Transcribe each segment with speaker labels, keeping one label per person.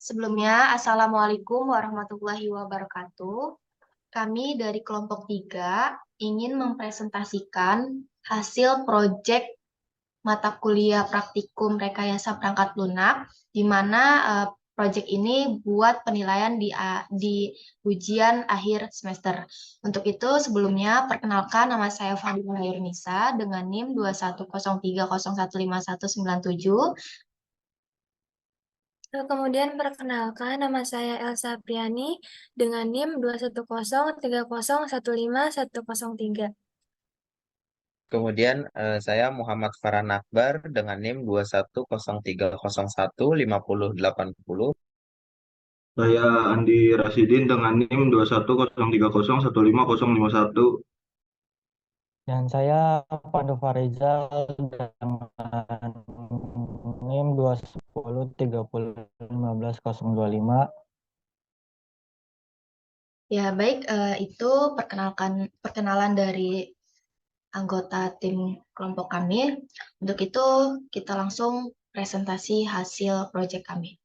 Speaker 1: Sebelumnya, Assalamualaikum warahmatullahi wabarakatuh. Kami dari kelompok 3 ingin mempresentasikan hasil proyek mata kuliah praktikum rekayasa perangkat lunak, di mana proyek ini buat penilaian di ujian akhir semester. Untuk itu, sebelumnya perkenalkan nama saya Fadila Yurnisa dengan NIM 21030151197.
Speaker 2: Kemudian perkenalkan nama saya Elsa Priani dengan NIM 21030151503.
Speaker 3: Kemudian saya Muhammad Farhan Akbar dengan NIM 210301508.
Speaker 4: Saya Andi Rasidin dengan NIM 210301501.
Speaker 5: Dan saya Pandu Farizal dengan NIM 210301505.
Speaker 1: Ya, baik, itu perkenalan dari anggota tim kelompok kami. Untuk itu, kita langsung presentasi hasil proyek kami.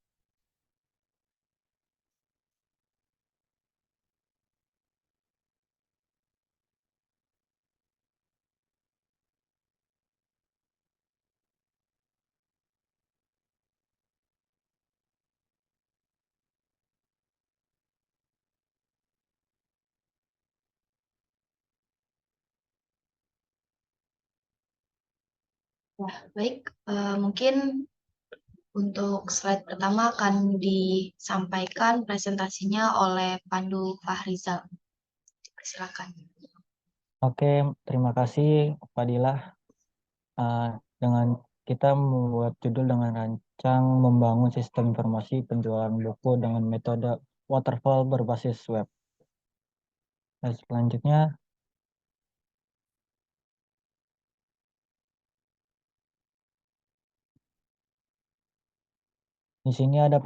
Speaker 1: Ya, baik, mungkin untuk slide pertama akan disampaikan presentasinya oleh Pandu Fahrizal. Silakan.
Speaker 5: Oke, terima kasih Fadilah. Dengan kita membuat judul dengan rancang membangun sistem informasi penjualan buku dengan metode waterfall berbasis web. Dan selanjutnya, di sini ada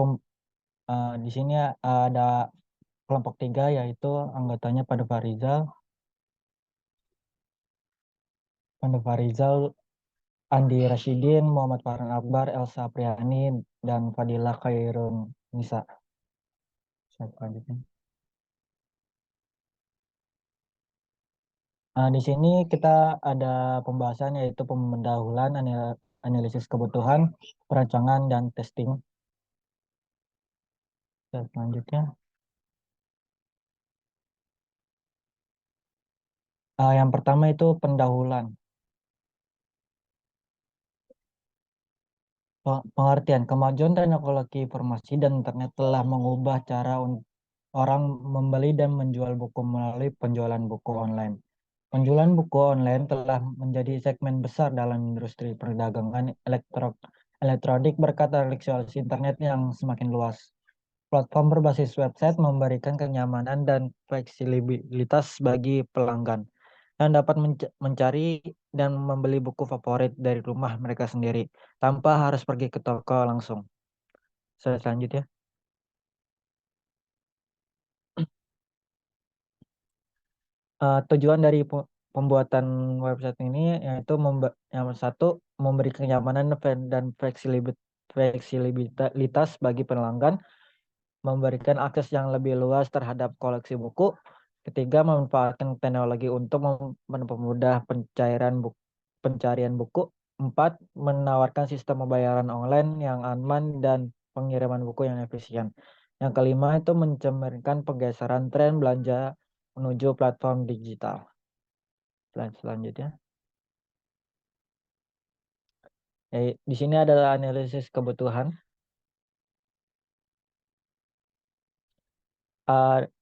Speaker 5: ada kelompok 3 yaitu anggotanya Pandu Farizal, Andi Rasyidin, Muhammad Farhan Akbar, Elsa Priani, dan Fadila Khairun Nisa. Selanjutnya. Di sini kita ada pembahasan yaitu pendahuluan, analisis kebutuhan, perancangan, dan testing. Selanjutnya. Yang pertama itu pendahuluan. Pengertian kemajuan teknologi informasi dan internet telah mengubah cara orang membeli dan menjual buku melalui penjualan buku online. Penjualan buku online telah menjadi segmen besar dalam industri perdagangan elektronik berkat akses internet yang semakin luas. Platform berbasis website memberikan kenyamanan dan fleksibilitas bagi pelanggan yang dapat mencari dan membeli buku favorit dari rumah mereka sendiri tanpa harus pergi ke toko langsung. Selanjutnya. Tujuan dari pembuatan website ini yaitu yang satu, memberi kenyamanan dan fleksibilitas bagi pelanggan, memberikan akses yang lebih luas terhadap koleksi buku. Ketiga, memanfaatkan teknologi untuk mempermudah pencarian buku. Empat, menawarkan sistem pembayaran online yang aman dan pengiriman buku yang efisien. Yang kelima itu mencerminkan pergeseran tren belanja menuju platform digital. Selanjutnya. Di sini adalah analisis kebutuhan.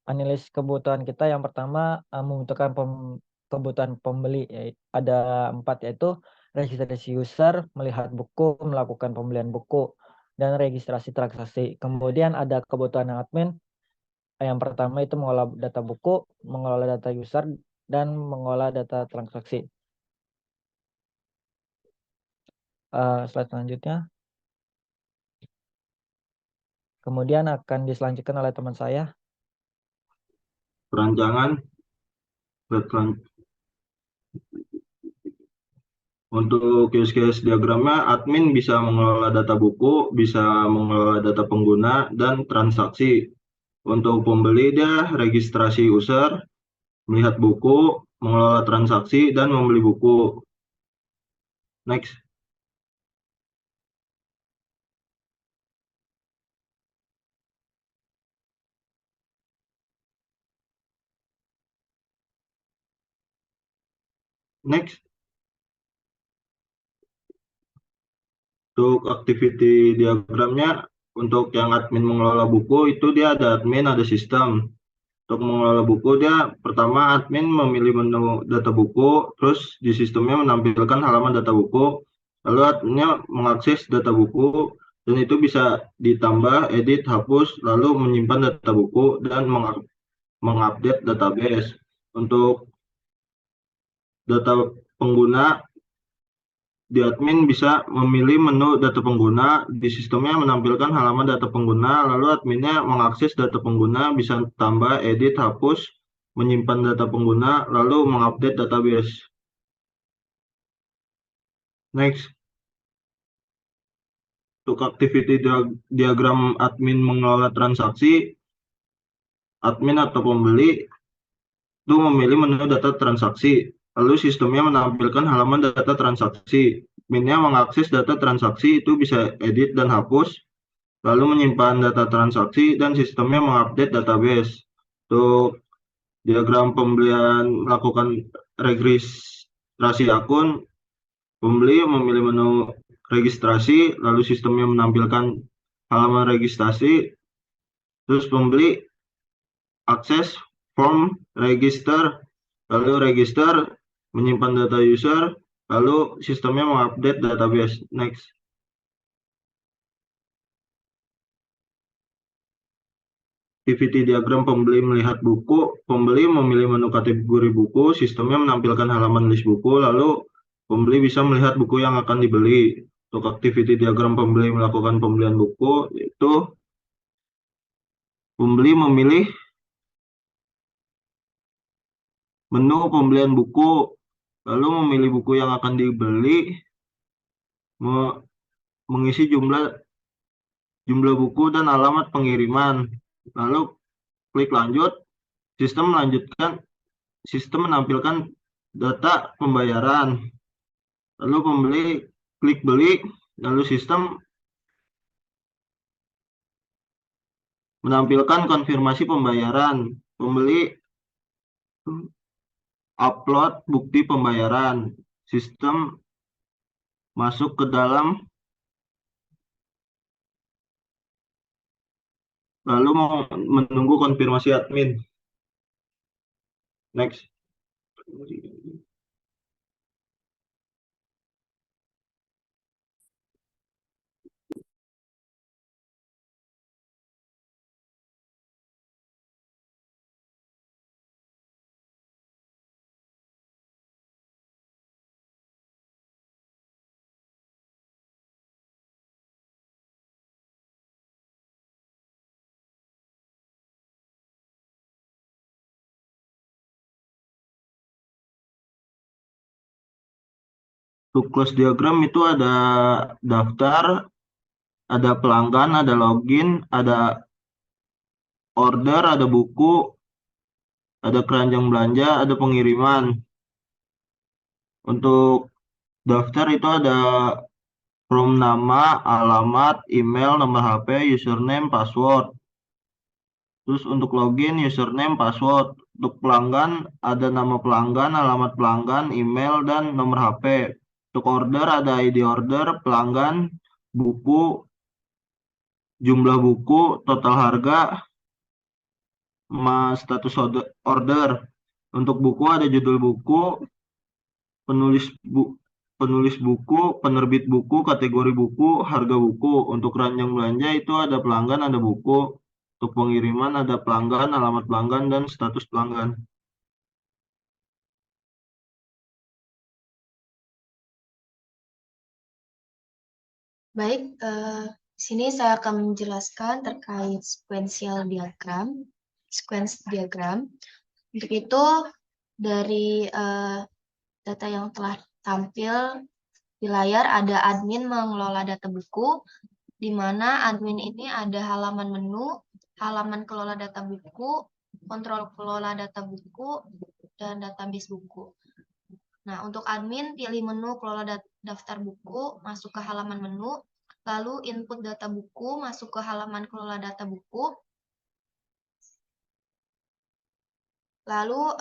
Speaker 5: Analisis kebutuhan kita yang pertama membutuhkan kebutuhan pembeli. Ada 4 yaitu registrasi user, melihat buku, melakukan pembelian buku, dan registrasi transaksi. Kemudian ada kebutuhan admin. Yang pertama itu mengolah data buku, mengolah data user, dan mengolah data transaksi. Slide selanjutnya. Kemudian akan diselanjutkan oleh teman saya.
Speaker 4: Perancangan Untuk use case diagramnya, admin bisa mengelola data buku, bisa mengelola data pengguna, dan transaksi. Untuk pembeli, dia registrasi user, melihat buku, mengelola transaksi, dan membeli buku. Next. Next. Untuk activity diagramnya, untuk yang admin mengelola buku, itu dia ada admin, ada sistem. Untuk mengelola buku, dia pertama admin memilih menu data buku, terus di sistemnya menampilkan halaman data buku, lalu adminnya mengakses data buku, dan itu bisa ditambah, edit, hapus, lalu menyimpan data buku, dan mengupdate database. Untuk data pengguna, di admin bisa memilih menu data pengguna, di sistemnya menampilkan halaman data pengguna, lalu adminnya mengakses data pengguna, bisa tambah, edit, hapus, menyimpan data pengguna, lalu mengupdate database. Next. Untuk activity diagram admin mengelola transaksi, admin atau pembeli itu memilih menu data transaksi, lalu sistemnya menampilkan halaman data transaksi. Adminnya mengakses data transaksi, itu bisa edit dan hapus, lalu menyimpan data transaksi, dan sistemnya mengupdate database. Untuk diagram pembelian melakukan registrasi akun, pembeli memilih menu registrasi, lalu sistemnya menampilkan halaman registrasi, terus pembeli akses form register, lalu register, menyimpan data user, lalu sistemnya mengupdate database. Next. Activity diagram pembeli melihat buku, pembeli memilih menu kategori buku, sistemnya menampilkan halaman list buku, lalu pembeli bisa melihat buku yang akan dibeli. Untuk activity diagram pembeli melakukan pembelian buku, itu pembeli memilih menu pembelian buku, lalu memilih buku yang akan dibeli, mengisi jumlah buku dan alamat pengiriman. Lalu klik lanjut, sistem menampilkan data pembayaran. Lalu pembeli klik beli, lalu sistem menampilkan konfirmasi pembayaran. Pembeli upload bukti pembayaran. Sistem masuk ke dalam, lalu menunggu konfirmasi admin. Next. Untuk close diagram itu ada daftar, ada pelanggan, ada login, ada order, ada buku, ada keranjang belanja, ada pengiriman. Untuk daftar itu ada from nama, alamat, email, nomor HP, username, password. Terus untuk login, username, password. Untuk pelanggan, ada nama pelanggan, alamat pelanggan, email, dan nomor HP. Untuk order, ada ID order, pelanggan, buku, jumlah buku, total harga, status order. Untuk buku ada judul buku, penulis buku, penerbit buku, kategori buku, harga buku. Untuk keranjang belanja itu ada pelanggan, ada buku. Untuk pengiriman ada pelanggan, alamat pelanggan, dan status pelanggan.
Speaker 1: Baik, di sini saya akan menjelaskan terkait sequential diagram, sequence diagram. Untuk itu, dari data yang telah tampil Di layar ada admin mengelola data buku, di mana admin ini ada halaman menu, halaman kelola data buku, kontrol kelola data buku, dan database buku. Nah, untuk admin, pilih menu kelola daftar buku, masuk ke halaman menu, lalu input data buku, masuk ke halaman kelola data buku, lalu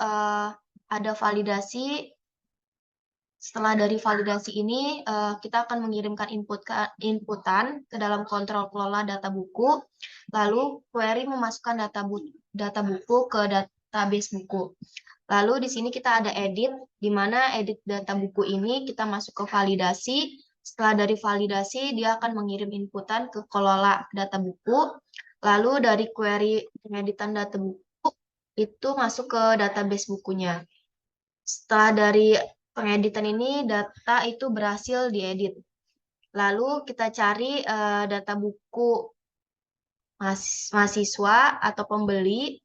Speaker 1: ada validasi. Setelah dari validasi ini, kita akan mengirimkan inputan ke dalam kontrol kelola data buku, lalu query memasukkan data buku ke database buku. Lalu di sini kita ada edit, di mana edit data buku ini kita masuk ke validasi. Setelah dari validasi, dia akan mengirim inputan ke kelola data buku. Lalu dari query pengeditan data buku, itu masuk ke database bukunya. Setelah dari pengeditan ini, data itu berhasil diedit. Lalu kita cari data buku mahasiswa atau pembeli,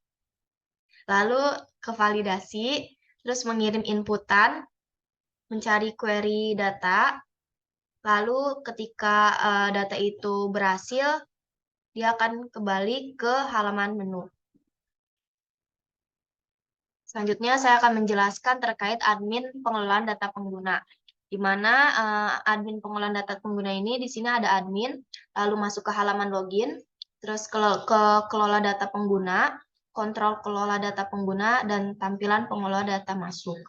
Speaker 1: lalu ke validasi, terus mengirim inputan, mencari query data, lalu ketika data itu berhasil, dia akan kembali ke halaman menu. Selanjutnya saya akan menjelaskan terkait admin pengelolaan data pengguna. Di mana admin pengelolaan data pengguna ini di sini ada admin, lalu masuk ke halaman login, terus ke kelola data pengguna, kontrol kelola data pengguna, dan tampilan pengelola data masuk.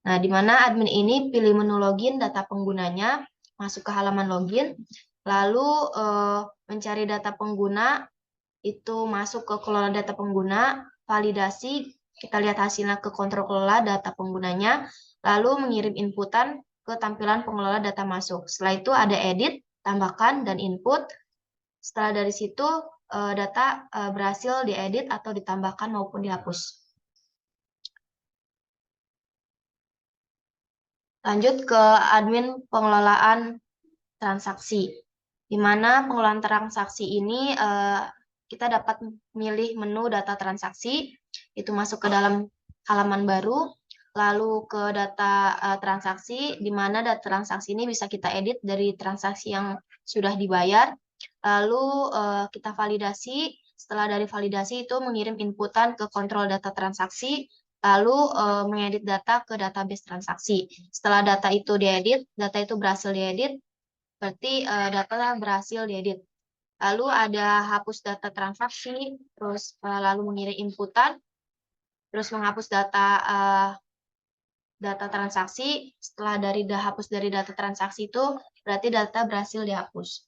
Speaker 1: Nah, di mana admin ini pilih menu login data penggunanya, masuk ke halaman login, lalu mencari data pengguna, itu masuk ke kelola data pengguna, validasi, kita lihat hasilnya ke kontrol kelola data penggunanya, lalu mengirim inputan ke tampilan pengelola data masuk. Setelah itu ada edit, tambahkan, dan input. Setelah dari situ data berhasil diedit atau ditambahkan maupun dihapus. Lanjut ke admin pengelolaan transaksi. Di mana pengelolaan transaksi ini kita dapat memilih menu data transaksi, itu masuk ke dalam halaman baru, lalu ke data transaksi, di mana data transaksi ini bisa kita edit dari transaksi yang sudah dibayar, lalu kita validasi. Setelah dari validasi itu mengirim inputan ke kontrol data transaksi, lalu mengedit data ke database transaksi. Setelah data itu diedit, data itu berhasil diedit, berarti data berhasil diedit. Lalu ada hapus data transaksi, terus lalu mengirim inputan, terus menghapus data transaksi. Setelah hapus dari data transaksi itu, berarti data berhasil dihapus.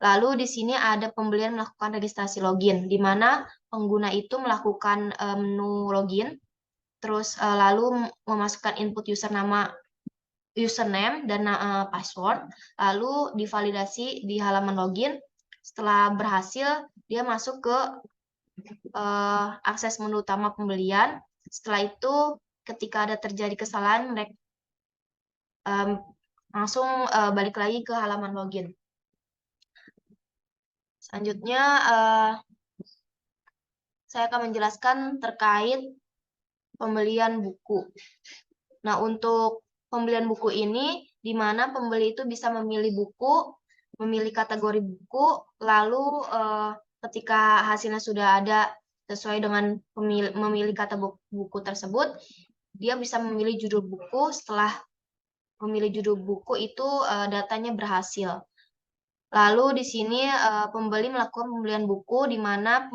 Speaker 1: Lalu di sini ada pembelian melakukan registrasi login, di mana pengguna itu melakukan menu login, terus lalu memasukkan input username dan password, lalu divalidasi di halaman login. Setelah berhasil, dia masuk ke akses menu utama pembelian. Setelah itu, ketika ada terjadi kesalahan, mereka langsung balik lagi ke halaman login. Selanjutnya, saya akan menjelaskan terkait pembelian buku. Nah, untuk pembelian buku ini, di mana pembeli itu bisa memilih buku, memilih kategori buku, lalu ketika hasilnya sudah ada sesuai dengan memilih kata buku tersebut, dia bisa memilih judul buku. Setelah memilih judul buku itu datanya berhasil. Lalu di sini pembeli melakukan pembelian buku, di mana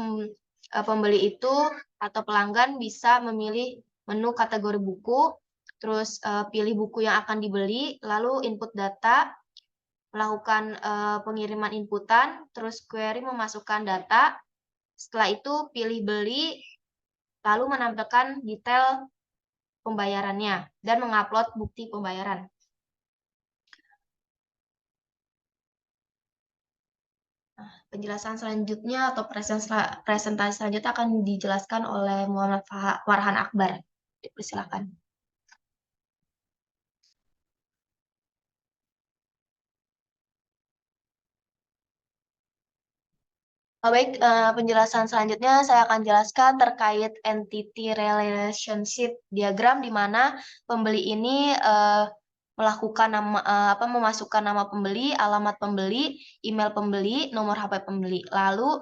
Speaker 1: pembeli itu atau pelanggan bisa memilih menu kategori buku, terus pilih buku yang akan dibeli, lalu input data, melakukan pengiriman inputan, terus query memasukkan data. Setelah itu pilih beli, lalu menampilkan detail pembayarannya dan mengupload bukti pembayaran. Penjelasan selanjutnya atau presentasi selanjutnya akan dijelaskan oleh Muhammad Farhan Akbar. Silakan. Baik, penjelasan selanjutnya saya akan jelaskan terkait entity relationship diagram, di mana pembeli ini melakukan memasukkan nama pembeli, alamat pembeli, email pembeli, nomor HP pembeli. Lalu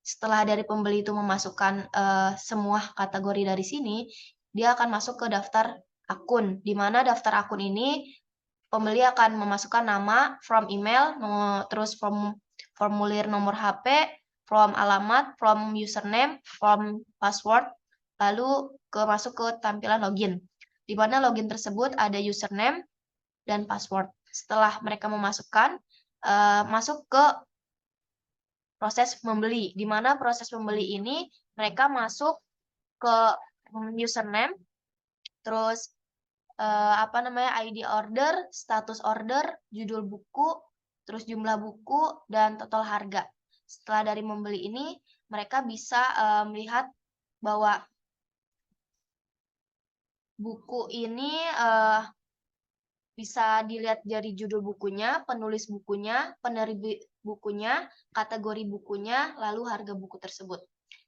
Speaker 1: setelah dari pembeli itu memasukkan semua kategori dari sini, dia akan masuk ke daftar akun, di mana daftar akun ini pembeli akan memasukkan nama, from email, terus from formulir nomor HP, from alamat, from username, from password, lalu masuk ke tampilan login. Di mana login tersebut ada username dan password. Setelah mereka memasukkan, masuk ke proses membeli, di mana proses membeli ini mereka masuk ke username, terus ID order, status order, judul buku, terus jumlah buku, dan total harga. Setelah dari membeli ini, mereka bisa melihat bahwa buku ini bisa dilihat dari judul bukunya, penulis bukunya, penerbit bukunya, kategori bukunya, lalu harga buku tersebut.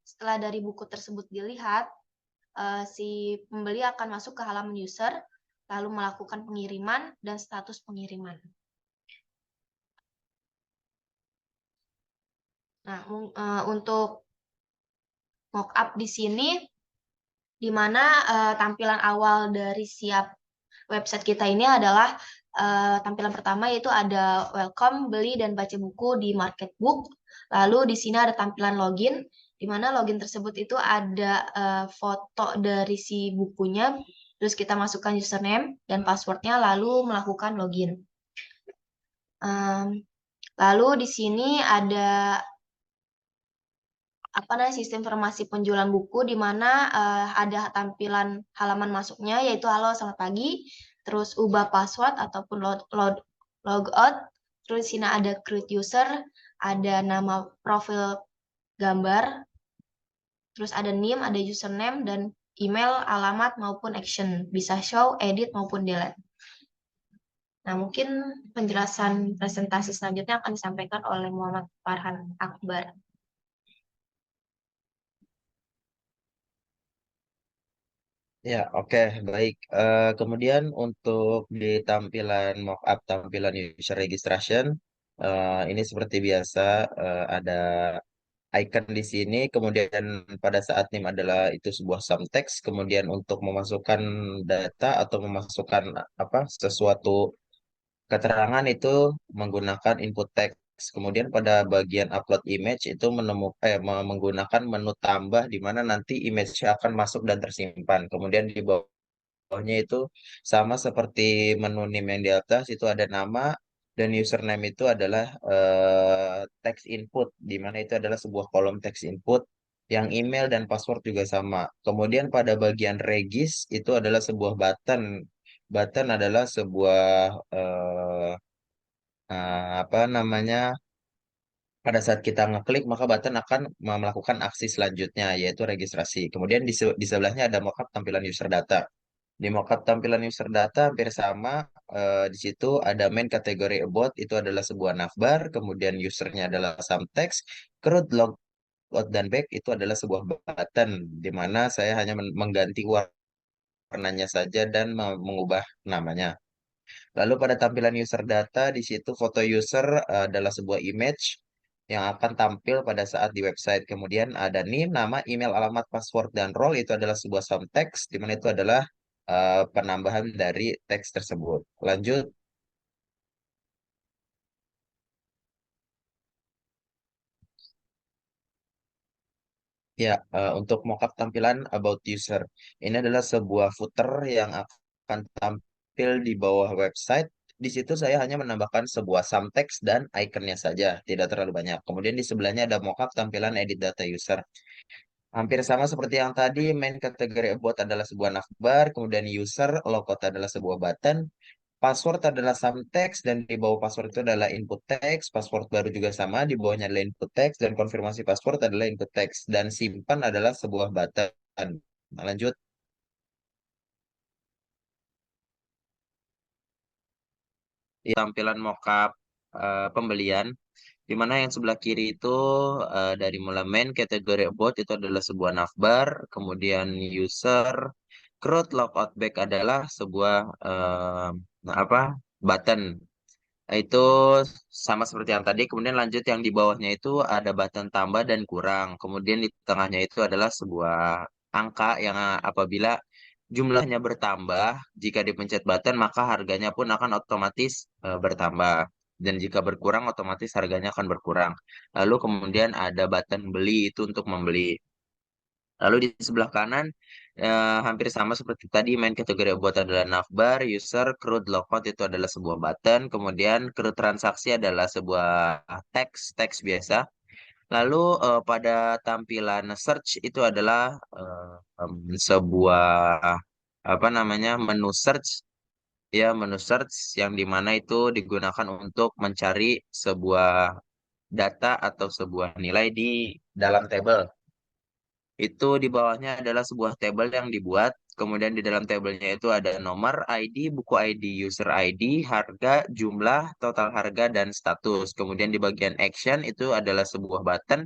Speaker 1: Setelah dari buku tersebut dilihat, si pembeli akan masuk ke halaman user, lalu melakukan pengiriman dan status pengiriman. Nah, untuk mockup di sini, di mana tampilan awal dari siap website kita ini adalah tampilan pertama, yaitu ada welcome, beli, dan baca buku di Marketbook. Lalu di sini ada tampilan login, di mana login tersebut itu ada foto dari si bukunya, terus kita masukkan username dan passwordnya, lalu melakukan login. Lalu di sini ada sistem informasi penjualan buku, di mana ada tampilan halaman masuknya, yaitu halo selamat pagi, terus ubah password ataupun logout, terus di sini ada create user, ada nama profil gambar, terus ada name, ada username, dan email, alamat, maupun action, bisa show, edit, maupun delete. Nah, mungkin penjelasan presentasi selanjutnya akan disampaikan oleh Muhammad Farhan Akbar.
Speaker 3: Ya, oke, baik. Kemudian untuk di tampilan mockup tampilan user registration, ini seperti biasa ada icon di sini. Kemudian pada saat name adalah itu sebuah sum text. Kemudian untuk memasukkan data atau memasukkan sesuatu keterangan itu menggunakan input text. Kemudian pada bagian upload image itu menggunakan menu tambah di mana nanti image-nya akan masuk dan tersimpan. Kemudian di bawahnya itu sama seperti menu name yang di atas, itu ada nama dan username itu adalah text input, di mana itu adalah sebuah kolom text input yang email dan password juga sama. Kemudian pada bagian regis itu adalah sebuah button. Button adalah sebuah apa namanya, pada saat kita ngeklik maka button akan melakukan aksi selanjutnya yaitu registrasi. Kemudian di sebelahnya ada mockup tampilan user data. Di mockup tampilan user data hampir sama, di situ ada main kategori about, itu adalah sebuah navbar, kemudian usernya adalah some text, create logout dan back itu adalah sebuah button, di mana saya hanya mengganti warnanya saja dan mengubah namanya. Lalu pada tampilan user data, di situ foto user adalah sebuah image yang akan tampil pada saat di website. Kemudian ada name, nama, email, alamat, password, dan role itu adalah sebuah sum text, di mana itu adalah penambahan dari teks tersebut. Lanjut. Ya, untuk mockup tampilan about user. Ini adalah sebuah footer yang akan tampil di bawah website. Di situ saya hanya menambahkan sebuah sum text dan ikonnya saja, tidak terlalu banyak. Kemudian di sebelahnya ada mockup tampilan edit data user. Hampir sama seperti yang tadi, main kategori about adalah sebuah navbar, kemudian user, logout adalah sebuah button, password adalah some text, dan di bawah password itu adalah input text, password baru juga sama, di bawahnya adalah input text, dan konfirmasi password adalah input text, dan simpan adalah sebuah button. Nah, lanjut. Di tampilan mockup pembelian, di mana yang sebelah kiri itu dari mulai main kategori about itu adalah sebuah navbar, kemudian user, CRUD logout back adalah sebuah button. Itu sama seperti yang tadi. Kemudian lanjut yang di bawahnya itu ada button tambah dan kurang. Kemudian di tengahnya itu adalah sebuah angka yang apabila jumlahnya bertambah, jika dipencet button maka harganya pun akan otomatis bertambah. Dan jika berkurang otomatis harganya akan berkurang. Lalu kemudian ada button beli itu untuk membeli. Lalu di sebelah kanan hampir sama seperti tadi, main kategori buat adalah navbar, user, CRUD, logout itu adalah sebuah button, kemudian CRUD transaksi adalah sebuah teks biasa. Lalu pada tampilan search itu adalah sebuah menu search, ya, menu search yang dimana itu digunakan untuk mencari sebuah data atau sebuah nilai di dalam tabel. Itu di bawahnya adalah sebuah tabel yang dibuat. Kemudian di dalam tabelnya itu ada nomor ID, buku ID, user ID, harga, jumlah, total harga, dan status. Kemudian di bagian action itu adalah sebuah button,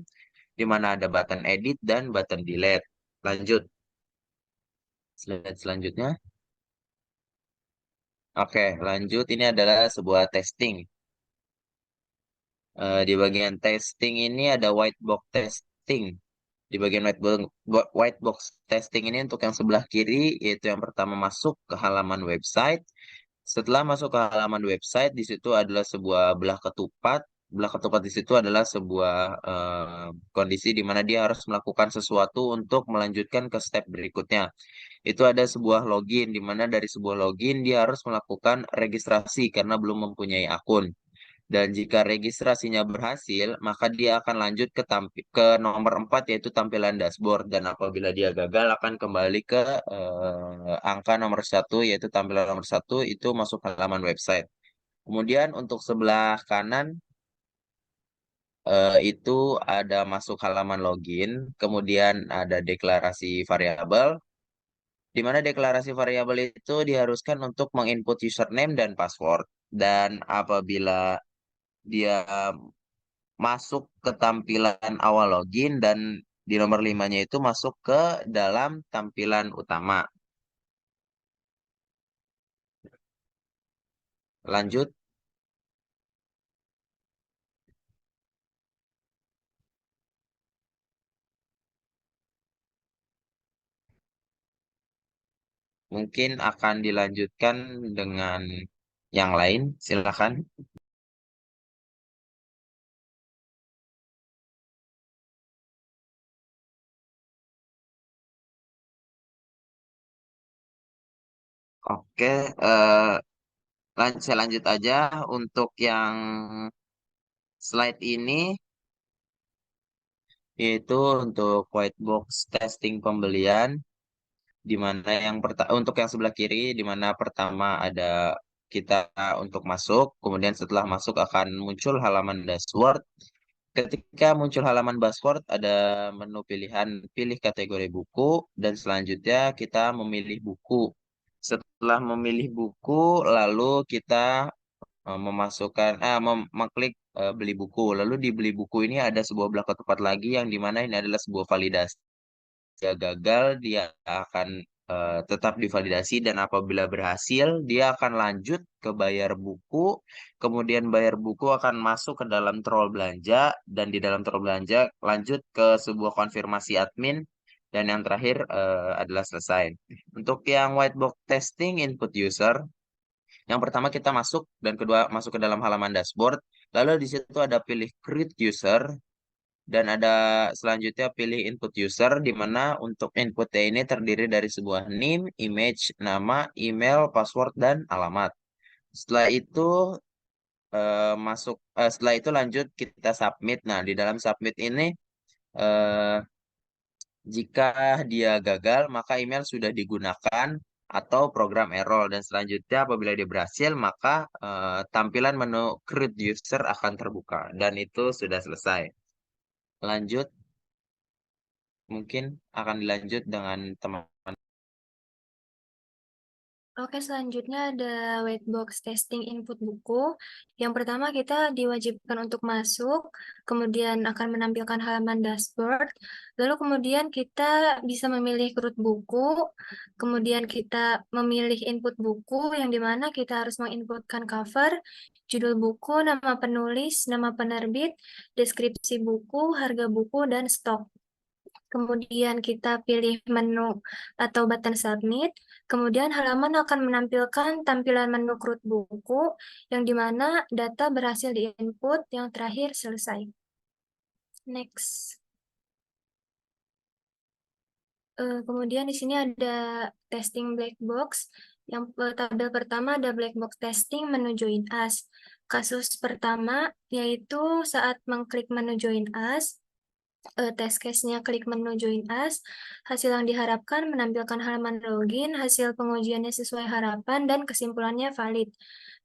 Speaker 3: di mana ada button edit dan button delete. Lanjut. Slide selanjutnya. Oke, lanjut. Ini adalah sebuah testing. Di bagian testing ini ada white box testing. Di bagian white box testing ini untuk yang sebelah kiri, yaitu yang pertama masuk ke halaman website. Setelah masuk ke halaman website, di situ adalah sebuah belah ketupat. Belah ketupat di situ adalah sebuah kondisi di mana dia harus melakukan sesuatu untuk melanjutkan ke step berikutnya. Itu ada sebuah login, di mana dari sebuah login dia harus melakukan registrasi karena belum mempunyai akun. Dan jika registrasinya berhasil, maka dia akan lanjut ke nomor 4 yaitu tampilan dashboard. Dan apabila dia gagal akan kembali ke angka nomor 1 yaitu tampilan nomor 1 itu masuk halaman website. Kemudian untuk sebelah kanan itu ada masuk halaman login, kemudian ada deklarasi variabel, di mana deklarasi variabel itu diharuskan untuk menginput username dan password. Dan apabila dia masuk ke tampilan awal login dan di nomor 5-nya itu masuk ke dalam tampilan utama. Lanjut. Mungkin akan dilanjutkan dengan yang lain. Silakan. Oke, saya lanjut aja untuk yang slide ini, yaitu untuk white box testing pembelian, di mana untuk yang sebelah kiri, di mana pertama ada kita untuk masuk, kemudian setelah masuk akan muncul halaman dashboard. Ketika muncul halaman dashboard, ada menu pilihan pilih kategori buku, dan selanjutnya kita memilih buku. Setelah memilih buku, lalu kita mengklik beli buku. Lalu di beli buku ini ada sebuah belah ketupat lagi yang dimana ini adalah sebuah validasi. Jika gagal, dia akan tetap divalidasi dan apabila berhasil, dia akan lanjut ke bayar buku. Kemudian bayar buku akan masuk ke dalam trol belanja dan di dalam trol belanja lanjut ke sebuah konfirmasi admin dan yang terakhir adalah selesai. Untuk yang white box testing input user, yang pertama kita masuk dan kedua masuk ke dalam halaman dashboard. Lalu di situ ada pilih create user dan ada selanjutnya pilih input user, di mana untuk inputnya ini terdiri dari sebuah name, image, nama, email, password, dan alamat. Setelah itu setelah itu lanjut kita submit. Nah, di dalam submit ini eh, jika dia gagal maka email sudah digunakan atau program error, dan selanjutnya apabila dia berhasil maka tampilan menu create user akan terbuka dan itu sudah selesai. Lanjut. Mungkin akan dilanjut dengan teman.
Speaker 2: Oke, selanjutnya ada white box testing input buku. Yang pertama kita diwajibkan untuk masuk, kemudian akan menampilkan halaman dashboard, lalu kemudian kita bisa memilih kerut buku, kemudian kita memilih input buku yang dimana kita harus menginputkan cover, judul buku, nama penulis, nama penerbit, deskripsi buku, harga buku, dan stok. Kemudian kita pilih menu atau button submit. Kemudian halaman akan menampilkan tampilan menu kerut buku yang dimana data berhasil diinput, yang terakhir selesai. Next. Kemudian di sini ada testing black box. Yang tabel pertama ada black box testing menu join us. Kasus pertama yaitu saat mengklik menu join us, test case-nya klik menu join us, hasil yang diharapkan menampilkan halaman login, hasil pengujiannya sesuai harapan, dan kesimpulannya valid.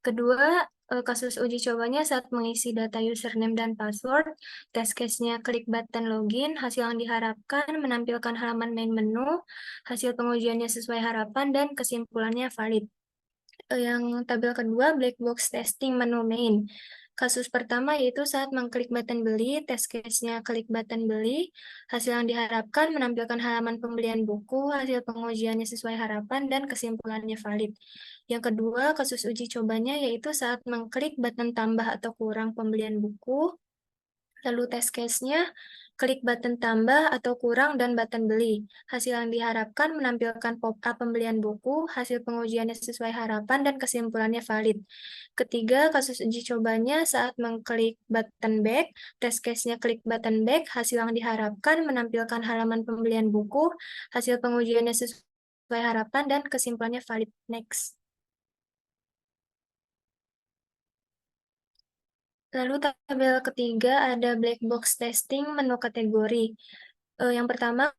Speaker 2: Kedua, kasus uji cobanya saat mengisi data username dan password, test case-nya klik button login, hasil yang diharapkan menampilkan halaman main menu, hasil pengujiannya sesuai harapan, dan kesimpulannya valid. Yang tabel kedua, black box testing menu main. Kasus pertama yaitu saat mengklik button beli, test case-nya klik button beli, hasil yang diharapkan menampilkan halaman pembelian buku, hasil pengujiannya sesuai harapan, dan kesimpulannya valid. Yang kedua, kasus uji cobanya yaitu saat mengklik button tambah atau kurang pembelian buku, lalu test case-nya klik button tambah atau kurang dan button beli. Hasil yang diharapkan menampilkan pop-up pembelian buku, hasil pengujiannya sesuai harapan, dan kesimpulannya valid. Ketiga, kasus uji cobanya saat mengklik button back, test case-nya klik button back, hasil yang diharapkan menampilkan halaman pembelian buku, hasil pengujiannya sesuai harapan, dan kesimpulannya valid. Next. Lalu tabel ketiga ada black box testing menu kategori. Yang pertama,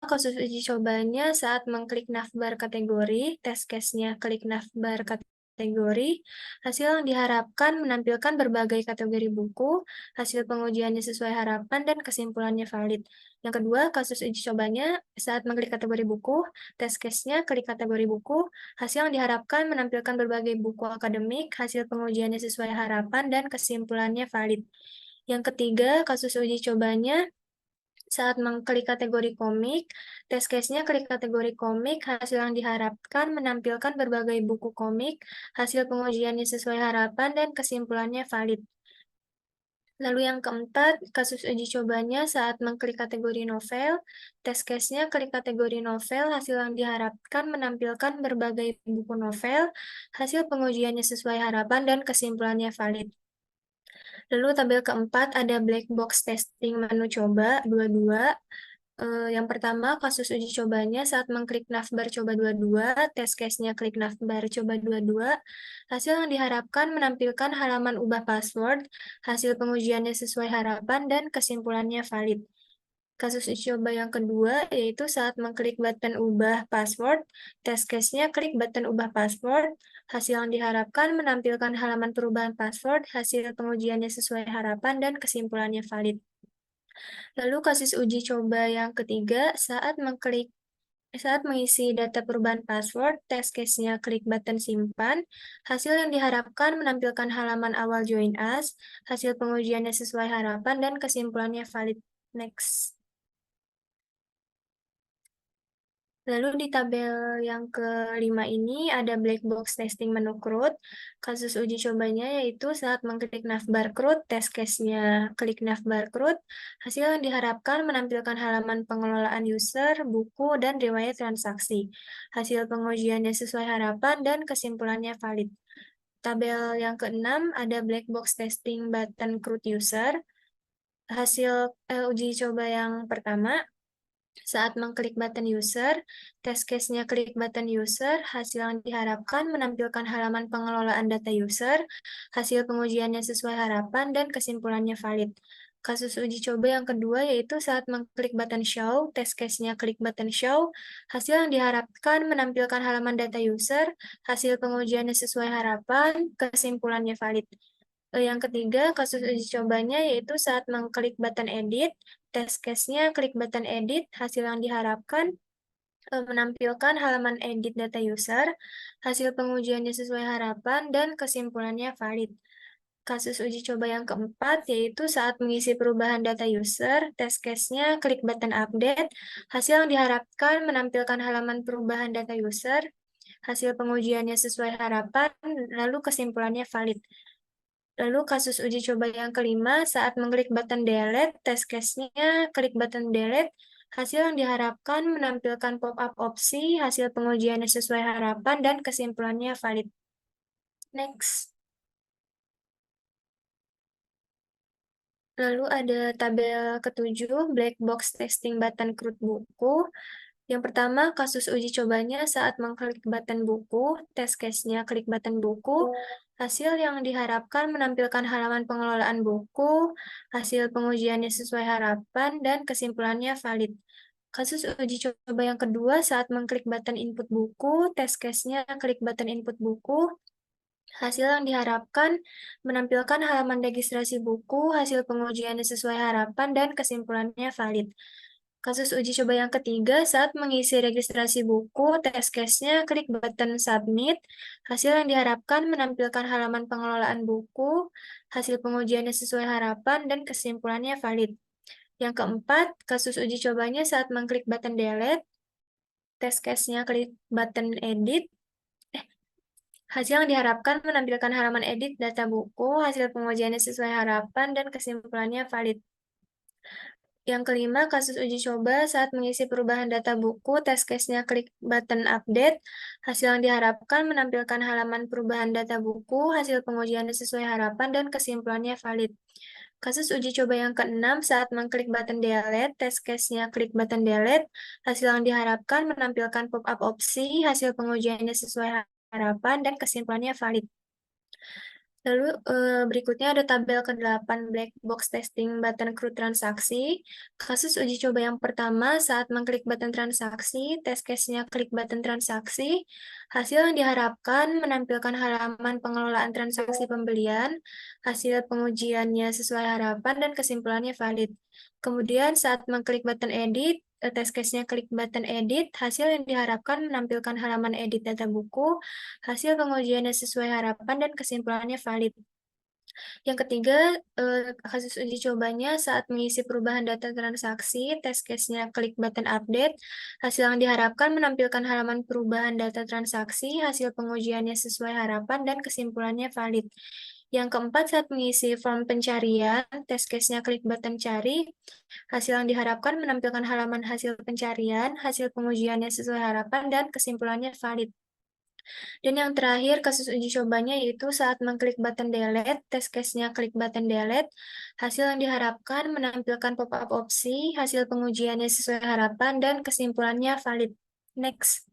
Speaker 2: kasus uji cobanya saat mengklik navbar kategori, test case-nya klik navbar kategori, hasil yang diharapkan menampilkan berbagai kategori buku, hasil pengujiannya sesuai harapan, dan kesimpulannya valid. Yang kedua, kasus uji cobanya saat mengklik kategori buku, test case-nya klik kategori buku, hasil yang diharapkan menampilkan berbagai buku akademik, hasil pengujiannya sesuai harapan, dan kesimpulannya valid. Yang ketiga, kasus uji cobanya saat mengklik kategori komik, test case-nya klik kategori komik, hasil yang diharapkan menampilkan berbagai buku komik, hasil pengujiannya sesuai harapan, dan kesimpulannya valid. Lalu yang keempat, kasus uji cobanya saat mengklik kategori novel, test case-nya klik kategori novel, hasil yang diharapkan menampilkan berbagai buku novel, hasil pengujiannya sesuai harapan, dan kesimpulannya valid. Lalu tabel keempat ada black box testing menu coba 22. Yang pertama, kasus uji cobanya saat mengklik navbar coba 22, test case-nya klik navbar coba 22, hasil yang diharapkan menampilkan halaman ubah password, hasil pengujiannya sesuai harapan, dan kesimpulannya valid. Kasus uji coba yang kedua yaitu saat mengklik button ubah password, test case-nya klik button ubah password, hasil yang diharapkan menampilkan halaman perubahan password, hasil pengujiannya sesuai harapan, dan kesimpulannya valid. Lalu kasus uji coba yang ketiga saat mengisi data perubahan password, test case-nya klik button simpan, hasil yang diharapkan menampilkan halaman awal join us, hasil pengujiannya sesuai harapan, dan kesimpulannya valid. Next. Lalu di tabel yang kelima ini ada black box testing menu CRUD. Kasus uji cobanya yaitu saat mengklik navbar CRUD, test case-nya klik navbar CRUD, hasil yang diharapkan menampilkan halaman pengelolaan user, buku, dan riwayat transaksi. Hasil pengujiannya sesuai harapan, dan kesimpulannya valid. Tabel yang keenam ada black box testing button CRUD user. Hasil uji coba yang pertama, saat mengklik button user, test case-nya klik button user, hasil yang diharapkan menampilkan halaman pengelolaan data user, hasil pengujiannya sesuai harapan, dan kesimpulannya valid. Kasus uji coba yang kedua yaitu saat mengklik button show, test case-nya klik button show, hasil yang diharapkan menampilkan halaman data user, hasil pengujiannya sesuai harapan, kesimpulannya valid. Yang ketiga, kasus uji cobanya yaitu saat mengklik button edit, test case-nya klik button edit, hasil yang diharapkan menampilkan halaman edit data user, hasil pengujiannya sesuai harapan, dan kesimpulannya valid. Kasus uji coba yang keempat yaitu saat mengisi perubahan data user, test case-nya klik button update, hasil yang diharapkan menampilkan halaman perubahan data user, hasil pengujiannya sesuai harapan, lalu kesimpulannya valid. Lalu kasus uji coba yang kelima, saat mengklik button delete, test case-nya klik button delete, hasil yang diharapkan menampilkan pop-up opsi, hasil pengujiannya sesuai harapan, dan kesimpulannya valid. Next. Lalu ada tabel ketujuh, black box testing button CRUD buku. Yang pertama, kasus uji cobanya saat mengklik button buku, test case-nya klik button buku, hasil yang diharapkan menampilkan halaman pengelolaan buku, hasil pengujiannya sesuai harapan, dan kesimpulannya valid. Kasus uji coba yang kedua saat mengklik button input buku, test case-nya klik button input buku, hasil yang diharapkan menampilkan halaman registrasi buku, hasil pengujiannya sesuai harapan, dan kesimpulannya valid. Kasus uji coba yang ketiga, saat mengisi registrasi buku, test case-nya klik button submit, hasil yang diharapkan menampilkan halaman pengelolaan buku, hasil pengujiannya sesuai harapan, dan kesimpulannya valid. Yang keempat, kasus uji cobanya saat mengklik button delete, test case-nya klik button edit, hasil yang diharapkan menampilkan halaman edit data buku, hasil pengujiannya sesuai harapan, dan kesimpulannya valid. Yang kelima, kasus uji coba saat mengisi perubahan data buku, test case-nya klik button update, hasil yang diharapkan menampilkan halaman perubahan data buku, hasil pengujiannya sesuai harapan, dan kesimpulannya valid. Kasus uji coba yang keenam, saat mengklik button delete, test case-nya klik button delete, hasil yang diharapkan menampilkan pop-up opsi, hasil pengujiannya sesuai harapan, dan kesimpulannya valid. Lalu berikutnya ada tabel ke-8 black box testing button CRUD transaksi. Kasus uji coba yang pertama saat mengklik button transaksi, test case-nya klik button transaksi, hasil yang diharapkan menampilkan halaman pengelolaan transaksi pembelian, hasil pengujiannya sesuai harapan, dan kesimpulannya valid. Kemudian saat mengklik button edit, test case-nya klik button edit, hasil yang diharapkan menampilkan halaman edit data buku, hasil pengujiannya sesuai harapan, dan kesimpulannya valid. Yang ketiga, kasus uji cobanya saat mengisi perubahan data transaksi, test case-nya klik button update, hasil yang diharapkan menampilkan halaman perubahan data transaksi, hasil pengujiannya sesuai harapan, dan kesimpulannya valid. Yang keempat, saat mengisi form pencarian, test case-nya klik button cari, hasil yang diharapkan menampilkan halaman hasil pencarian, hasil pengujiannya sesuai harapan, dan kesimpulannya valid. Dan yang terakhir, kasus uji cobanya yaitu saat mengklik button delete, test case-nya klik button delete, hasil yang diharapkan menampilkan pop-up opsi, hasil pengujiannya sesuai harapan, dan kesimpulannya valid. Next.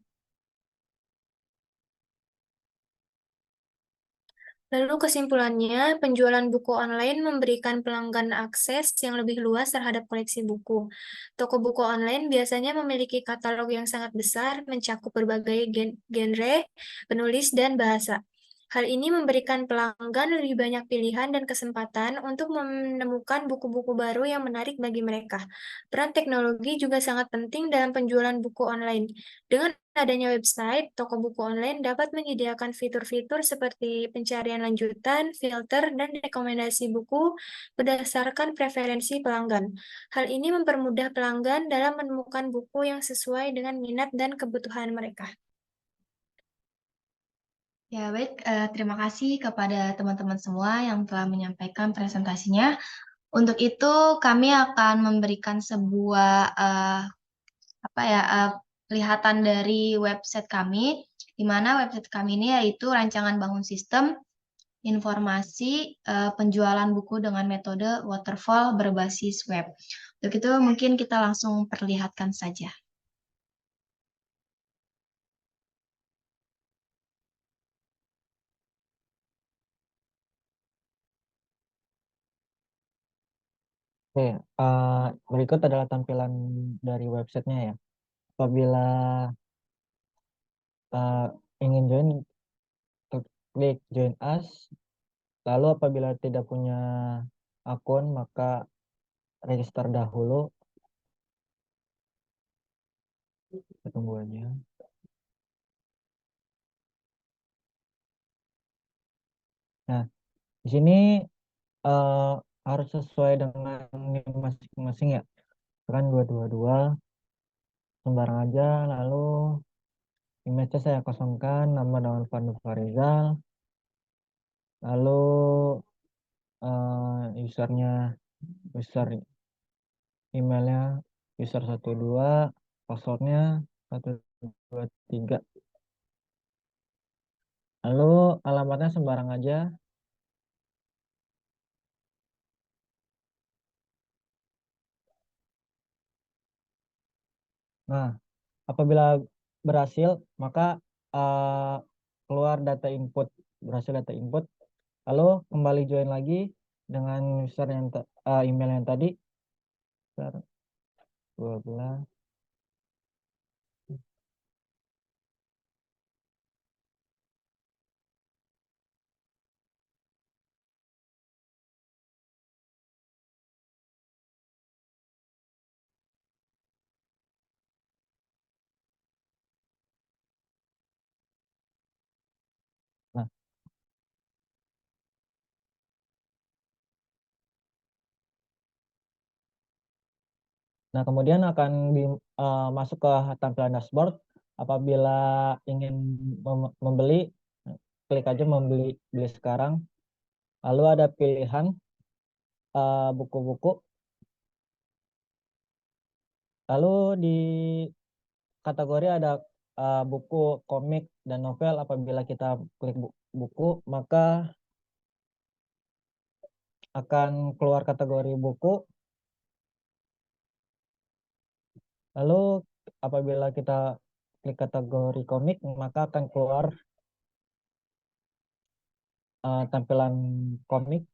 Speaker 2: Lalu kesimpulannya, penjualan buku online memberikan pelanggan akses yang lebih luas terhadap koleksi buku. Toko buku online biasanya memiliki katalog yang sangat besar, mencakup berbagai genre, penulis, dan bahasa. Hal ini memberikan pelanggan lebih banyak pilihan dan kesempatan untuk menemukan buku-buku baru yang menarik bagi mereka. Peran teknologi juga sangat penting dalam penjualan buku online. Dengan adanya website, toko buku online dapat menyediakan fitur-fitur seperti pencarian lanjutan, filter, dan rekomendasi buku berdasarkan preferensi pelanggan. Hal ini mempermudah pelanggan dalam menemukan buku yang sesuai dengan minat dan kebutuhan mereka.
Speaker 1: Ya, baik. Terima kasih kepada teman-teman semua yang telah menyampaikan presentasinya. Untuk itu, kami akan memberikan sebuah kelihatan dari website kami, di mana website kami ini yaitu rancangan bangun sistem informasi penjualan buku dengan metode waterfall berbasis web. Untuk itu, mungkin kita langsung perlihatkan saja.
Speaker 5: Oke, berikut adalah tampilan dari websitenya ya. Apabila ingin join, klik join us. Lalu apabila tidak punya akun, maka register dahulu. tunggu aja. Nah, di sini eh, harus sesuai dengan NIM masing-masing ya. Kan 222 sembarang aja, lalu image saya kosongkan, nama dengan Fanu Farizal, lalu usernya, user emailnya user 12, passwordnya 123. Lalu alamatnya sembarang aja. Nah, apabila berhasil, maka eh, keluar data input, berhasil data input. Lalu kembali join lagi dengan user yang email yang tadi. User 12. Nah, nah kemudian akan masuk ke tampilan dashboard. Apabila ingin membeli, klik aja beli sekarang. Lalu ada pilihan buku-buku. Lalu di kategori ada buku, komik, dan novel. Apabila kita klik buku, maka akan keluar kategori buku. Lalu apabila kita klik kategori komik, maka akan keluar tampilan komik.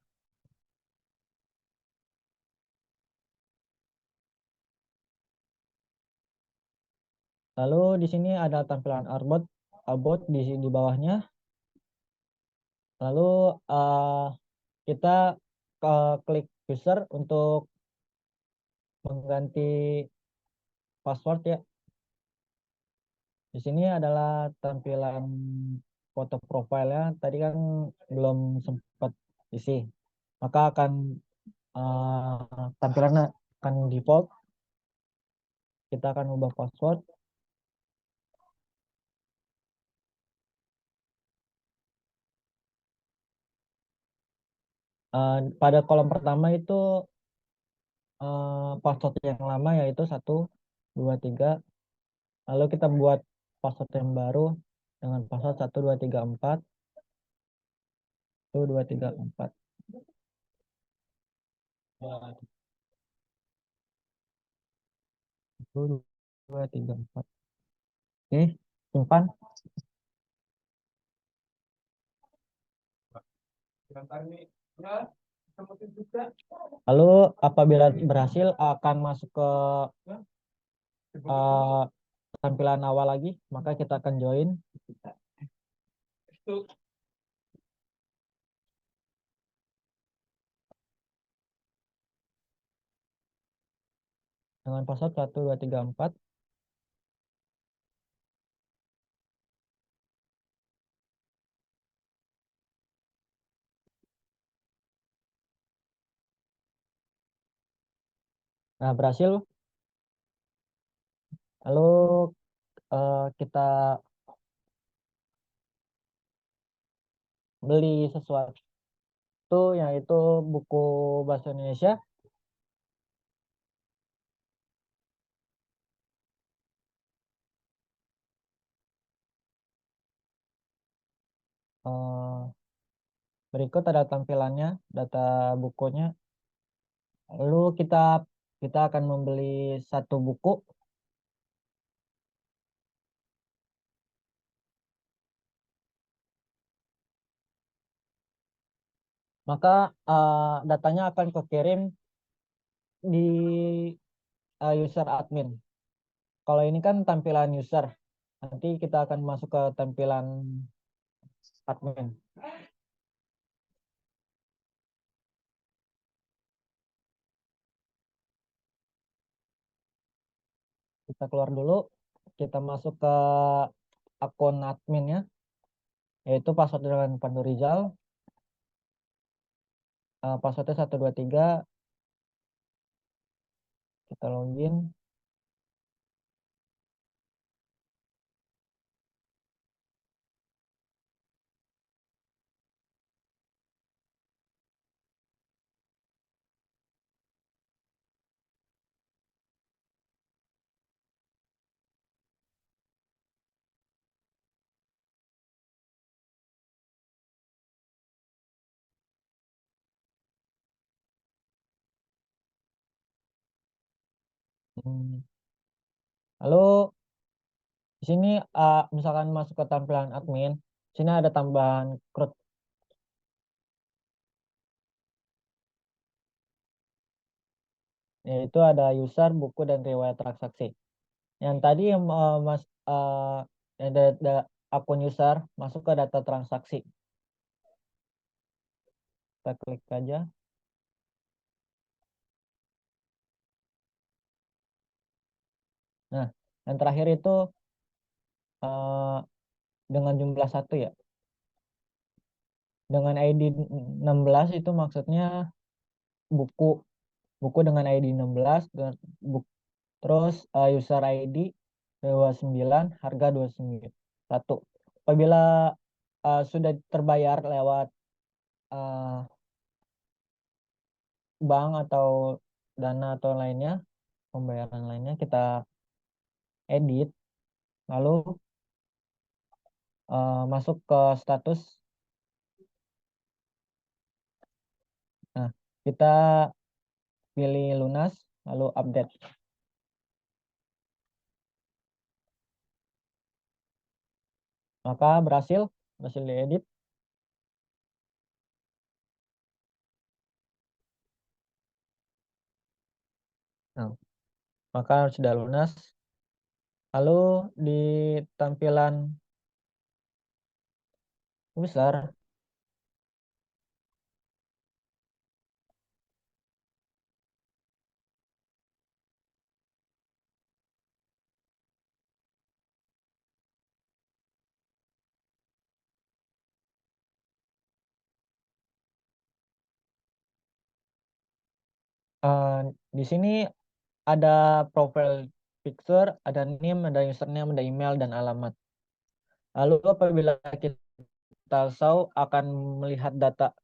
Speaker 5: Lalu di sini ada tampilan about di bawahnya. Lalu kita klik user untuk mengganti password ya. Di sini adalah tampilan foto profile ya. Tadi kan belum sempat isi. Maka akan tampilannya akan default. Kita akan ubah password. Pada kolom pertama itu password yang lama yaitu 123. Lalu kita buat password yang baru dengan password 1234. 1234. 1234. Oke, simpan. Lalu apabila berhasil akan masuk ke eh, tampilan awal lagi, maka kita akan join. Dengan password 1234. Nah, berhasil. Lalu kita beli sesuatu yaitu buku bahasa Indonesia. Eh, Berikut ada tampilannya, data bukunya. Lalu kita akan membeli satu buku. Maka datanya akan kekirim di user admin. Kalau ini kan tampilan user. Nanti kita akan masuk ke tampilan admin. Kita keluar dulu. kita masuk ke akun adminnya, yaitu password dengan Pandu Rizal. Passwordnya 123. Kita login. Hmm. Lalu di sini misalkan masuk ke tampilan admin, sini ada tambahan CRUD, yaitu ada user, buku, dan riwayat transaksi. Yang tadi yang akun user masuk ke data transaksi. Kita klik aja. Nah, yang terakhir itu eh, dengan jumlah 1 ya. Dengan ID 16 itu maksudnya buku buku dengan ID 16 dan terus user ID 29, harga 29. Apabila sudah terbayar lewat eh, bank atau Dana atau lainnya, pembayaran lainnya, kita edit, lalu masuk ke status. Nah, kita pilih lunas, lalu update. Maka berhasil diedit. Nah, maka sudah lunas. Lalu di tampilan user, di sini ada profile picture, ada name, ada username, ada email, dan alamat. Lalu apabila kita show akan melihat data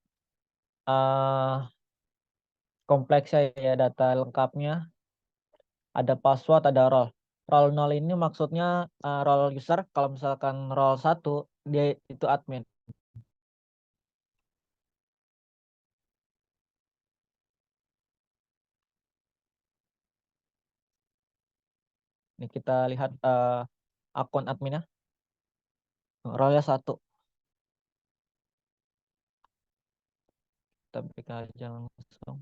Speaker 5: kompleksnya, ya, data lengkapnya. Ada password, ada role. Role 0 ini maksudnya role user. Kalau misalkan role 1, dia itu admin. Ini kita lihat akun adminnya. Role-nya 1. Kita klik aja langsung.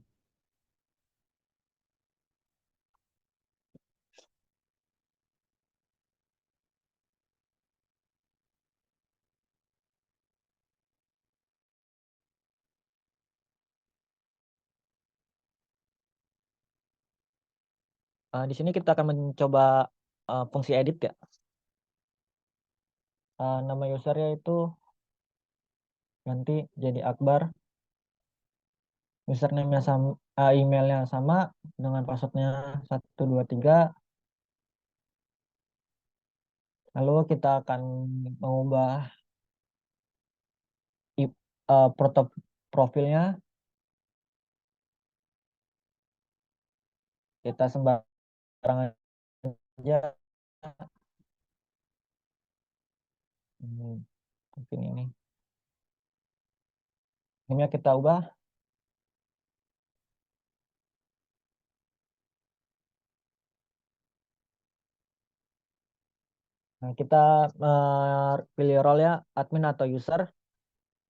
Speaker 5: Di sini kita akan mencoba fungsi edit ya. Nama usernya itu ganti jadi Akbar. Username-nya sama, emailnya sama dengan passwordnya 123. Lalu kita akan mengubah foto profilnya. Kita sembarangan aja. Mungkin ini kita ubah. Nah, kita pilih role ya, admin atau user.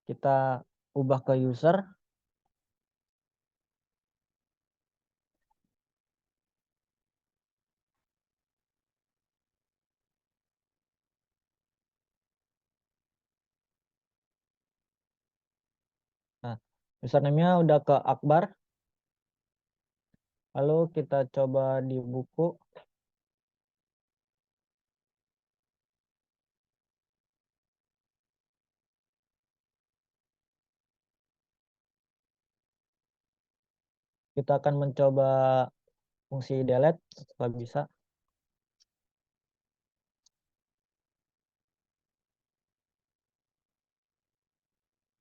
Speaker 5: Kita ubah ke user. Nah, username-nya udah ke Akbar. Lalu kita coba di buku. Kita akan mencoba fungsi delete kalau bisa.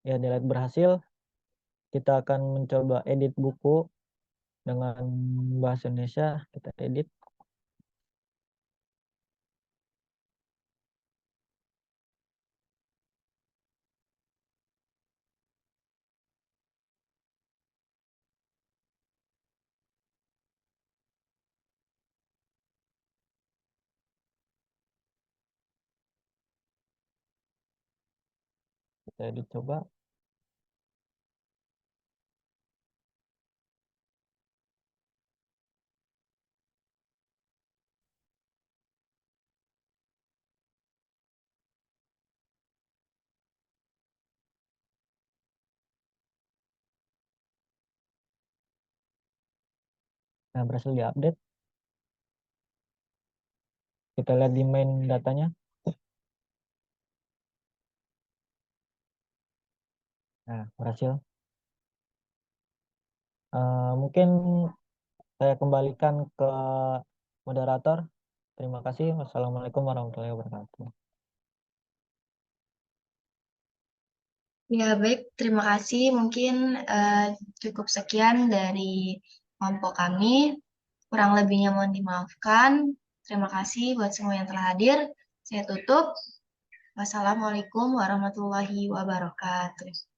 Speaker 5: Ya, delete berhasil. Kita akan mencoba edit buku dengan bahasa Indonesia. Kita edit. Kita edit coba. Nah, berhasil diupdate. Kita lihat di main datanya. Nah, berhasil. Mungkin saya kembalikan ke moderator. Terima kasih. Wassalamualaikum warahmatullahi wabarakatuh.
Speaker 1: Ya, baik. Terima kasih. Mungkin cukup sekian dari kelompok kami. Kurang lebihnya mohon dimaafkan. Terima kasih buat semua yang telah hadir. Saya tutup. Wassalamualaikum warahmatullahi wabarakatuh.